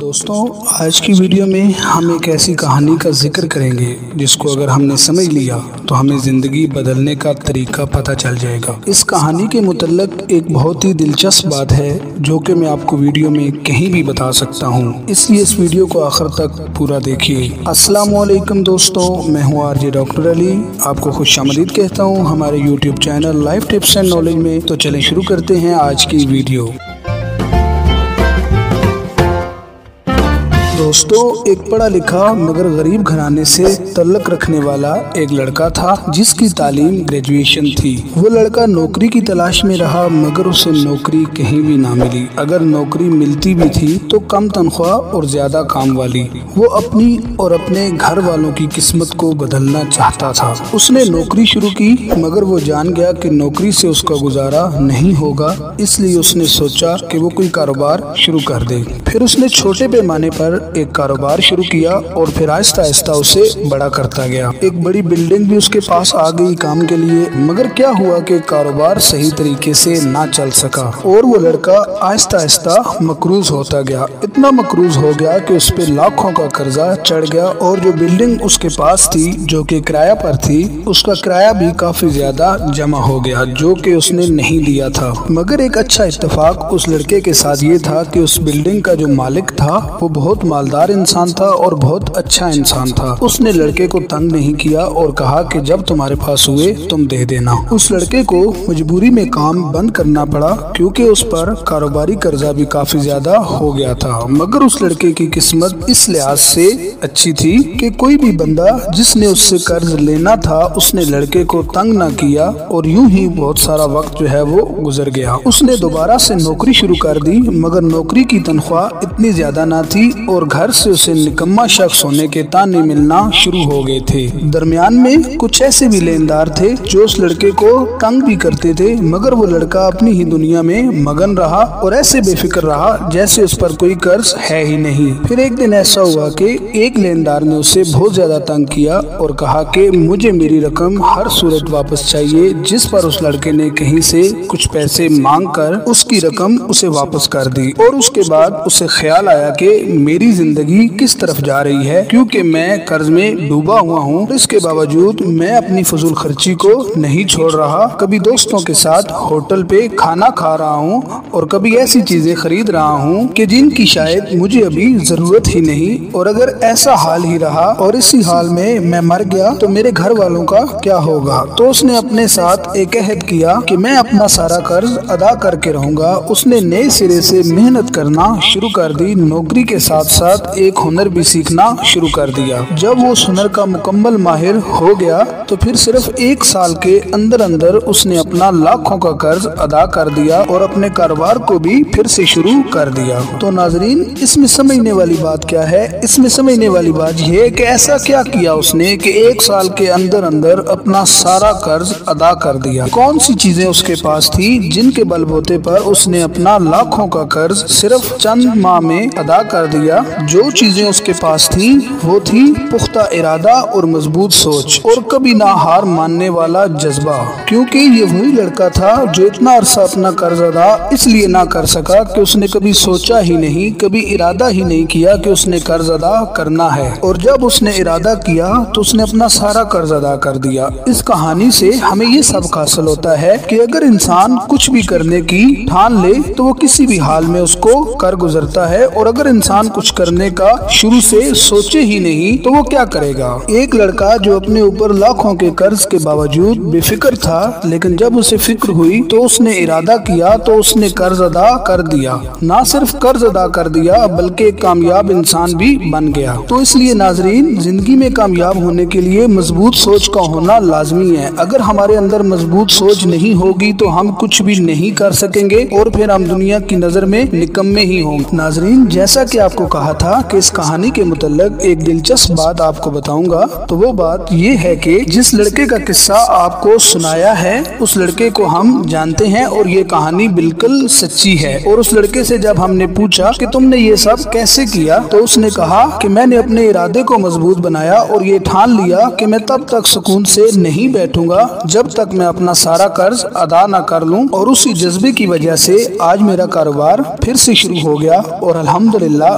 دوستوں، آج کی ویڈیو میں ہم ایک ایسی کہانی کا ذکر کریں گے جس کو اگر ہم نے سمجھ لیا تو ہمیں زندگی بدلنے کا طریقہ پتہ چل جائے گا۔ اس کہانی کے متعلق ایک بہت ہی دلچسپ بات ہے جو کہ میں آپ کو ویڈیو میں کہیں بھی بتا سکتا ہوں، اس لیے اس ویڈیو کو آخر تک پورا دیکھیے۔ السلام علیکم دوستوں، میں ہوں RJ ڈاکٹر علی، آپ کو خوش آمدید کہتا ہوں ہمارے YouTube channel life tips and knowledge میں۔ تو چلیں شروع کرتے ہیں آج کی ویڈیو۔ دوستو، ایک پڑھا لکھا مگر غریب گھرانے سے تعلق رکھنے والا ایک لڑکا تھا جس کی تعلیم گریجویشن تھی۔ وہ لڑکا نوکری کی تلاش میں رہا مگر اسے نوکری کہیں بھی نہ ملی۔ اگر نوکری ملتی بھی تھی تو کم تنخواہ اور زیادہ کام والی۔ وہ اپنی اور اپنے گھر والوں کی قسمت کو بدلنا چاہتا تھا۔ اس نے نوکری شروع کی مگر وہ جان گیا کہ نوکری سے اس کا گزارا نہیں ہوگا، اس لیے اس نے سوچا کہ وہ کوئی کاروبار شروع کر دے۔ پھر اس نے چھوٹے پیمانے پر ایک کاروبار شروع کیا اور پھر آہستہ آہستہ اسے بڑا کرتا گیا۔ ایک بڑی بلڈنگ بھی اس کے پاس آ گئی کام کے لیے، مگر کیا ہوا کہ کاروبار صحیح طریقے سے نہ چل سکا اور وہ لڑکا آہستہ آہستہ مقروض ہوتا گیا۔ اتنا مقروض ہو گیا کہ اس پہ لاکھوں کا قرضہ چڑھ گیا اور جو بلڈنگ اس کے پاس تھی جو کہ کرایہ پر تھی، اس کا کرایہ بھی کافی زیادہ جمع ہو گیا جو کہ اس نے نہیں دیا تھا۔ مگر ایک اچھا اتفاق اس لڑکے کے ساتھ یہ تھا کہ اس بلڈنگ کا جو مالک تھا وہ بہت مالدار انسان تھا اور بہت اچھا انسان تھا۔ اس نے لڑکے کو تنگ نہیں کیا اور کہا کہ جب تمہارے پاس ہوئے تم دے دینا۔ اس لڑکے کو مجبوری میں کام بند کرنا پڑا کیونکہ اس پر کاروباری قرضہ بھی کافی زیادہ ہو گیا تھا، مگر اس لڑکے کی قسمت اس لحاظ سے اچھی تھی کہ کوئی بھی بندہ جس نے اس سے قرض لینا تھا اس نے لڑکے کو تنگ نہ کیا اور یوں ہی بہت سارا وقت جو ہے وہ گزر گیا۔ اس نے دوبارہ سے نوکری شروع کر دی مگر نوکری کی تنخواہ اتنی زیادہ نہ تھی اور گھر سے اسے نکما شخص ہونے کے تانے ملنا شروع ہو گئے تھے۔ درمیان میں کچھ ایسے بھی لیندار تھے جو اس لڑکے کو تنگ بھی کرتے تھے مگر وہ لڑکا اپنی ہی دنیا میں مگن رہا اور ایسے بے فکر رہا جیسے اس پر کوئی قرض ہے ہی نہیں۔ پھر ایک دن ایسا ہوا کہ ایک لیندار نے اسے بہت زیادہ تنگ کیا اور کہا کہ مجھے میری رقم ہر صورت واپس چاہیے، جس پر اس لڑکے نے کہیں سے کچھ پیسے مانگ کر اس کی رقم اسے واپس کر دی اور اس کے بعد اسے خیال آیا کہ میری زندگی کس طرف جا رہی ہے کیونکہ میں قرض میں ڈوبا ہوا ہوں۔ اس کے باوجود میں اپنی فضول خرچی کو نہیں چھوڑ رہا، کبھی دوستوں کے ساتھ ہوٹل پہ کھانا کھا رہا ہوں اور کبھی ایسی چیزیں خرید رہا ہوں کہ جن کی شاید مجھے ابھی ضرورت ہی نہیں، اور اگر ایسا حال ہی رہا اور اسی حال میں مر گیا تو میرے گھر والوں کا کیا ہوگا۔ تو اس نے اپنے ساتھ ایک عہد کیا کہ میں اپنا سارا قرض ادا کر کے رہوں گا۔ اس نے نئے سرے سے محنت کرنا شروع کر دی، نوکری کے ساتھ ساتھ ایک ہنر بھی سیکھنا شروع کر دیا۔ جب وہ اس ہنر کا مکمل ماہر ہو گیا تو پھر صرف 1 سال کے اندر اندر اس نے اپنا لاکھوں کا قرض ادا کر دیا اور اپنے کاروبار کو بھی پھر سے شروع کر دیا۔ تو ناظرین، اس میں سمجھنے والی بات کیا ہے؟ اس میں سمجھنے والی بات یہ ہے کہ ایسا کیا کیا اس نے کہ 1 سال کے اندر اندر اپنا سارا قرض ادا کر دیا۔ کون سی چیزیں اس کے پاس تھی جن کے بل بوتے پر اس نے اپنا لاکھوں کا قرض صرف چند ماہ میں ادا کر دیا؟ جو چیزیں اس کے پاس تھی وہ تھی پختہ ارادہ اور مضبوط سوچ اور کبھی نہ ہار ماننے والا جذبہ، کیونکہ یہ وہی لڑکا تھا جو اتنا عرصہ اپنا قرض ادا اس لیے نہ کر سکا کہ اس نے کبھی سوچا ہی نہیں، کبھی ارادہ ہی نہیں کیا کہ اس نے قرض ادا کرنا ہے، اور جب اس نے ارادہ کیا تو اس نے اپنا سارا قرض ادا کر دیا۔ اس کہانی سے ہمیں یہ سبق حاصل ہوتا ہے کہ اگر انسان کچھ بھی کرنے کی ٹھان لے تو وہ کسی بھی حال میں اس کو کر گزرتا ہے، اور اگر انسان کچھ کرنے کا شروع سے سوچے ہی نہیں تو وہ کیا کرے گا۔ ایک لڑکا جو اپنے اوپر لاکھوں کے قرض کے باوجود بے فکر تھا، لیکن جب اسے فکر ہوئی تو اس نے ارادہ کیا تو اس نے قرض ادا کر دیا۔ نہ صرف قرض ادا کر دیا بلکہ ایک کامیاب انسان بھی بن گیا۔ تو اس لیے ناظرین، زندگی میں کامیاب ہونے کے لیے مضبوط سوچ کا ہونا لازمی ہے۔ اگر ہمارے اندر مضبوط سوچ نہیں ہوگی تو ہم کچھ بھی نہیں کر سکیں گے اور پھر ہم دنیا کی نظر میں نکمے ہی ہوں گے۔ ناظرین، جیسا کہ آپ کو کہا تھا کہ اس کہانی کے متعلق ایک دلچسپ بات آپ کو بتاؤں گا، تو وہ بات یہ ہے کہ جس لڑکے کا قصہ آپ کو سنایا ہے اس لڑکے کو ہم جانتے ہیں اور یہ کہانی بالکل سچی ہے۔ اور اس لڑکے سے جب ہم نے پوچھا کہ تم نے یہ سب کیسے کیا تو اس نے کہا کہ میں نے اپنے ارادے کو مضبوط بنایا اور یہ ٹھان لیا کہ میں تب تک سکون سے نہیں بیٹھوں گا جب تک میں اپنا سارا قرض ادا نہ کر لوں، اور اسی جذبے کی وجہ سے آج میرا کاروبار پھر سے شروع ہو گیا اور الحمدللہ